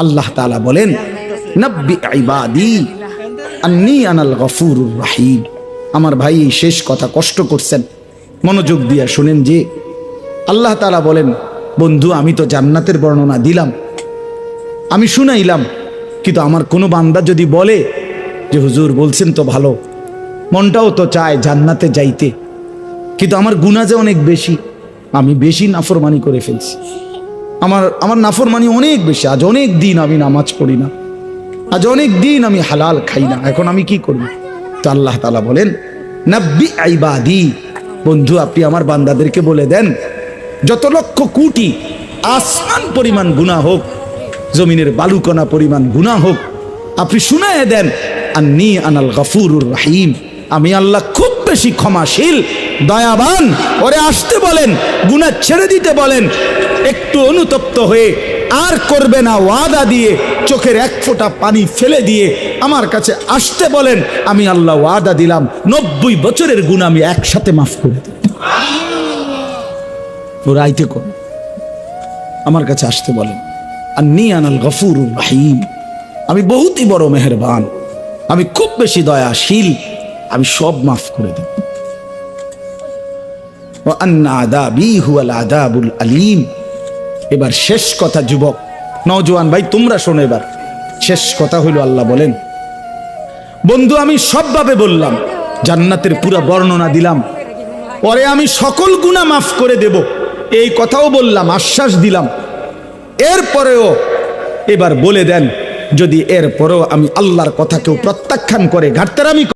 আল্লাহ তাআলা বলেন, নাব্বি ইবাদি আন্নী আনাল গফুরুর রহিম। আমার ভাই এই শেষ কথা কষ্ট করছেন, মনোযোগ দিয়ে শুনেন যে আল্লাহ তাআলা বলেন, বন্ধু আমি তো জান্নাতের বর্ণনা দিলাম, আমি শুনাইলাম, কিন্তু আমার কোনো বান্দা যদি বলে যে হুজুর বলছেন তো ভালো, মনটাও তো চায় জান্নাতে যাইতে, কিন্তু আমার গুনাহ যে অনেক বেশি, আমি বেশি নাফরমানি করে ফেলছি, আমার নাফরমানি অনেক বেশি, আজ অনেক দিন আমি নামাজ পড়ি না, আজ অনেক দিন আমি হালাল খাই না, এখন আমি কি করব? তো আল্লাহ তাআলা বলেন, নাব্বি ইবাদি, বন্ধু আপনি আমার বান্দাদেরকে বলে দেন, যত লক্ষ কোটি আসমান পরিমাণ গুনাহ হোক, জমিনের বালুকণা পরিমাণ গুনাহ হোক, আপনি শুনায়ে দেন, আন্নী আনাল গফুরুর রহিম, আমি আল্লাহ খুব বেশি ক্ষমাশীল, দয়াবান। ওরে আসতে বলেন, গুনাহ ছেড়ে দিতে বলেন, একটু অনুতপ্ত হয়ে আর করবে না ওয়াদা দিয়ে, চোখের এক ফোঁটা পানি ফেলে দিয়ে আমার কাছে আসতে বলেন, আমি আল্লাহ ওয়াদা দিলাম 90 বছরের গুনাহ আমি একসাথে মাফ করে দেব। ওরা আইতে কর, আমার কাছে আসতে বলেন, আন্নী আনাল গফুরুর রহিম, আমি বহুতই বড় মেহেরবান, আমি খুব বেশি দয়াশীল, আমি সব মাফ করে দেব। ওয়া আন্না আযাবি হুয়াল আযাবুল আলীম। এবার শেষ কথা যুবক, নওজোয়ান ভাই তোমরা শোনো, এবার শেষ কথা হইল, আল্লাহ বলেন, বন্ধু আমি সবভাবে বললাম, জান্নাতের পুরো বর্ণনা দিলাম, পরে আমি সকল গুনাহ মাফ করে দেব, এই কথাও বললাম, আশ্বাস দিলাম, এরপরেও এবার বলে দেন, যদি এরপরেও আমি আল্লাহর কথা কেউ প্রত্যাখ্যান করে, ঘাটতারামি